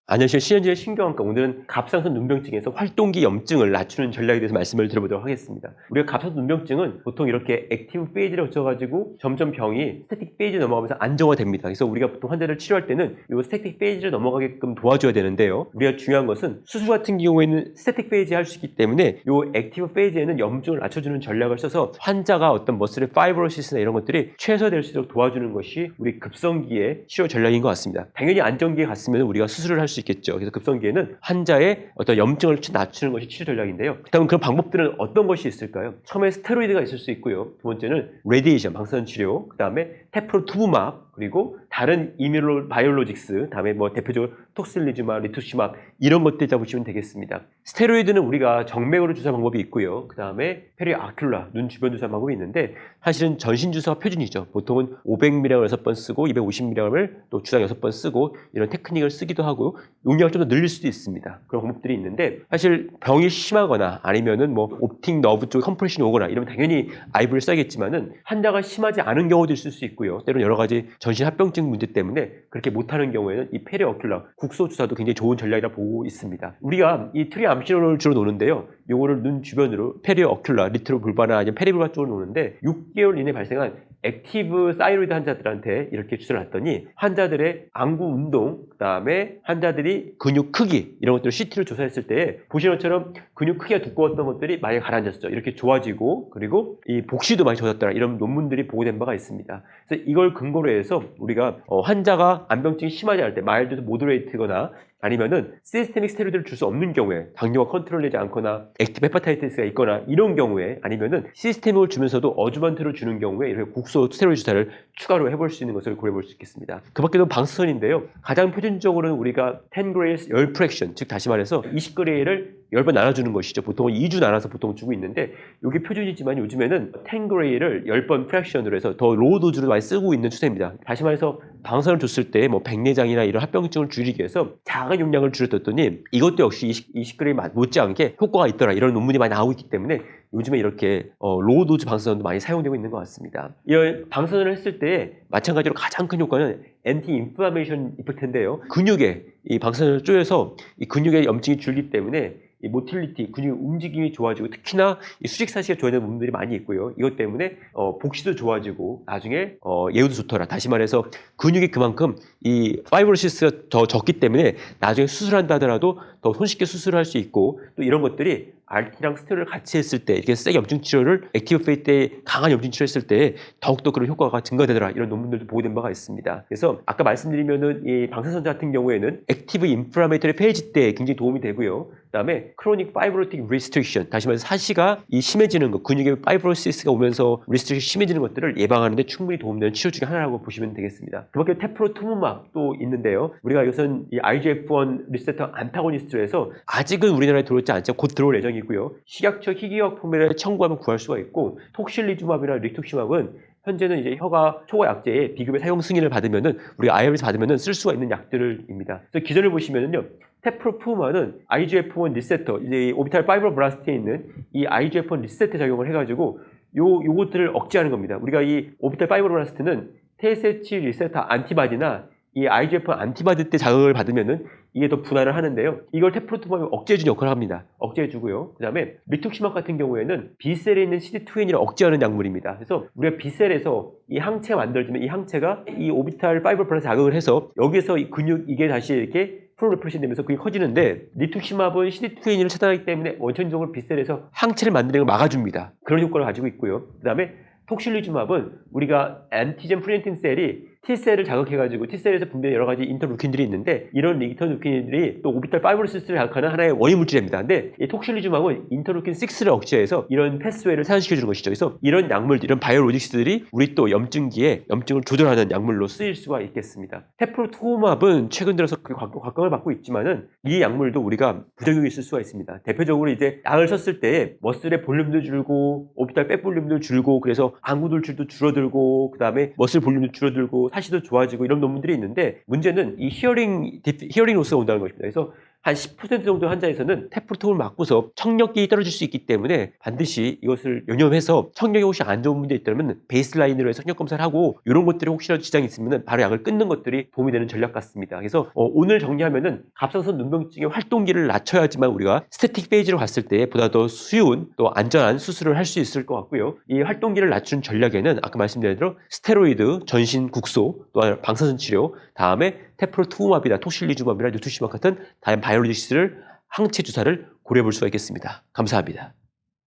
안녕하세요. 신현진의 신경안과. 오늘은 갑상선 눈병증에서 활동기 염증을 낮추는 전략에 대해서 말씀을 드려보도록 하겠습니다. 우리가 갑상선 눈병증은 보통 이렇게 액티브 페이지를 거쳐가지고 점점 병이 스태틱 페이지 넘어가면서 안정화됩니다. 그래서 우리가 보통 환자를 치료할 때는 이 스태틱 페이지를 넘어가게끔 도와줘야 되는데요. 우리가 중요한 것은 수술 같은 경우에는 스태틱 페이지 할 수 있기 때문에 이 액티브 페이지에는 염증을 낮춰주는 전략을 써서 환자가 어떤 머슬의 파이브로시스나 이런 것들이 최소화될 수 있도록 도와주는 것이 우리 급성기의 치료 전략인 것 같습니다. 당연히 안정기에 갔으면 우리가 수술을 할 수 있겠죠. 그래서 급성기에는 환자의 어떤 염증을 낮추는 것이 치료 전략인데요. 그다음 그런 방법들은 어떤 것이 있을까요? 처음에 스테로이드가 있을 수 있고요. 두 번째는 레디에이션, 방사선 치료, 그 다음에 테프로투브맙, 그리고 다른 이뮤노 바이올로직스, 다음에 뭐 대표적으로 톡실리즈맙, 리투시맙 이런 것들 잡으시면 되겠습니다. 스테로이드는 우리가 정맥으로 주사 방법이 있고요. 그 다음에 페리아큘라, 눈 주변 주사 방법이 있는데 사실은 전신 주사가 표준이죠. 보통은 500mg을 6번 쓰고 250mg을 또 주당 6번 쓰고 이런 테크닉을 쓰기도 하고 용량을 좀 더 늘릴 수도 있습니다. 그런 방법들이 있는데 사실 병이 심하거나 아니면은 뭐 옵틱 너브 쪽에 컴프레션이 오거나 이러면 당연히 아이브를 써야겠지만은 환자가 심하지 않은 경우도 있을 수 있고요. 때로는 여러 가지 전신 합병증 문제 때문에 그렇게 못하는 경우에는 이 페리어큘라 국소 주사도 굉장히 좋은 전략이라 보고 있습니다. 우리가 이 트리암시노를 주로 놓는데요. 요거를 눈 주변으로 페리어큘라, 리트로불바나 아니면 페리불바 쪽으로 놓는데 6개월 이내 발생한 액티브 사이로이드 환자들한테 이렇게 주사를 놨더니 환자들의 안구 운동, 그 다음에 환자들이 근육 크기 이런 것들을 CT로 조사했을 때 보시는 것처럼 근육 크기가 두꺼웠던 것들이 많이 가라앉았죠. 이렇게 좋아지고 그리고 이 복시도 많이 좋아졌더라 이런 논문들이 보고된 바가 있습니다. 그래서 이걸 근거로 해서 우리가 환자가 안병증이 심하지 않을 때 마일드 모더레이트거나 아니면은 시스테믹 스테로이드를 줄 수 없는 경우에 당뇨가 컨트롤되지 않거나 액티브 헤파타이티스가 있거나 이런 경우에 아니면은 시스테믹을 주면서도 어주먼트를 주는 경우에 이렇게 국소 스테로이드 주사를 추가로 해볼 수 있는 것을 고려해 볼 수 있겠습니다. 그 밖에도 방사선인데요. 가장 표준적으로는 우리가 10g's 열 프랙션, 즉 다시 말해서 20g를 10번 나눠주는 것이죠. 보통은 2주 나눠서 보통 주고 있는데 이게 표준이지만 요즘에는 10g를 10번 프랙션으로 해서 더 로우 도즈로 많이 쓰고 있는 추세입니다. 다시 말해서 방사선을 줬을 때 뭐 백내장이나 이런 합병증을 줄이기 위해서 작은 용량을 줄였더니 이것도 역시 20g 못지않게 효과가 있더라 이런 논문이 많이 나오고 있기 때문에 요즘에 이렇게 로우 도즈 방사선도 많이 사용되고 있는 것 같습니다. 이 방사선을 했을 때 마찬가지로 가장 큰 효과는 엔티 인플라메이션 이펙트인데요. 근육에 이 방사선을 쪼여서 이 근육의 염증이 줄기 때문에 이 모틸리티, 근육 움직임이 좋아지고 특히나 이 수직사시가 좋아지는 부분들이 많이 있고요. 이것 때문에 복시도 좋아지고 나중에 예후도 좋더라. 다시 말해서 근육이 그만큼 이 파이브로시스가 더 적기 때문에 나중에 수술한다 하더라도 더 손쉽게 수술을 할 수 있고 또 이런 것들이 RT랑 스테로이드를 같이 했을 때 이렇게 세게 염증 치료를 액티브 페이지 때 강한 염증 치료했을 때 더욱더 그런 효과가 증가되더라 이런 논문들도 보고된 바가 있습니다. 그래서 아까 말씀드리면은 이 방사선자 같은 경우에는 액티브 인플라메이터리 페이지 때 굉장히 도움이 되고요. 그다음에 크로닉 파이브로틱 리스트릭션 다시 말해서 사시가 이 심해지는 것 근육의 파이브로시스가 오면서 리스트릭션 심해지는 것들을 예방하는 데 충분히 도움되는 치료 중에 하나라고 보시면 되겠습니다. 그 밖에 테프로투브맙도 있는데요. 우리가 이것은 이 IGF-1 리셉터 안타고니스트로 해서 아직은 우리나라에 들어오지 않지만 곧 들어올 예정이고요. 식약처 희귀약 포맷을 청구하면 구할 수가 있고 톡실리즈맙이나 리투시맙은 현재는 이제 혀가 초과 약제에 비급여 사용 승인을 받으면은 우리가 IRB에서 받으면은 쓸 수가 있는 약들입니다. 그래서 기전을 보시면은요. 테프로푸마는 IGF-1 리셉터, 이제 오비탈 파이브로블라스트에 있는 이 IGF-1 리셉터 작용을 해가지고 요것들을 억제하는 겁니다. 우리가 이 오비탈 파이브로블라스트는 TSH 리셉터 안티바디나 이 IGF-1 안티바디 때 자극을 받으면은 이게 더 분할을 하는데요. 이걸 테프로투마가 억제해주는 역할을 합니다. 억제해주고요. 그 다음에 리투시맙 같은 경우에는 B셀에 있는 CD2N을 억제하는 약물입니다. 그래서 우리가 B셀에서 이 항체 만들어지면 이 항체가 이 오비탈 파이브로블라스트 자극을 해서 여기서 이 근육 이게 다시 이렇게 프로레프레션 되면서 그게 커지는데 리투시맙은 CD2N을 차단하기 때문에 원천적으로 B셀에서 항체를 만드는 걸 막아줍니다. 그런 효과를 가지고 있고요. 그 다음에 톡실리즈맙은 우리가 안티젠 프리엔틴 셀이 T셀을 자극해가지고 T셀에서 분비하는 여러 가지 인터루킨들이 있는데 이런 인터루킨들이 또 오비탈 파이브로시스를 자극하는 하나의 원인 물질입니다. 근데 이 톡실리즘하고는 인터루킨 6를 억제해서 이런 패스웨이를 산화시켜주는 것이죠. 그래서 이런 약물들, 이런 바이오로직스들이 우리 또 염증기에 염증을 조절하는 약물로 쓰일 수가 있겠습니다. 테프로투브맙은 최근 들어서 곽광을 받고 있지만은 이 약물도 우리가 부작용이 있을 수가 있습니다. 대표적으로 이제 약을 썼을 때 머슬의 볼륨도 줄고 오비탈 백 볼륨도 줄고 그래서 안구 돌출도 줄어들고 그 다음에 머슬 볼륨도 줄어들고 사시도 좋아지고 이런 논문들이 있는데 문제는 이 히어링 로스가 온다는 것입니다. 그래서 한 10% 정도 환자에서는 테프로토움을 맞고서 청력이 떨어질 수 있기 때문에 반드시 이것을 연념해서 청력이 혹시 안 좋은 문제 있다면 베이스라인으로 해서 청력 검사를 하고 이런 것들이 혹시라도 지장이 있으면 바로 약을 끊는 것들이 도움이 되는 전략 같습니다. 그래서 오늘 정리하면은 갑상선 눈병증의 활동기를 낮춰야지만 우리가 스태틱 페이지로 갔을 때 보다 더 쉬운 또 안전한 수술을 할 수 있을 것 같고요. 이 활동기를 낮추는 전략에는 아까 말씀드린 대로 스테로이드, 전신 국소, 또한 방사선 치료, 다음에 테프로투움압이나 토실리주맙이나 뉴투시맙 같은 다른 바이오로직스를 항체 주사를 고려해 볼 수가 있겠습니다. 감사합니다.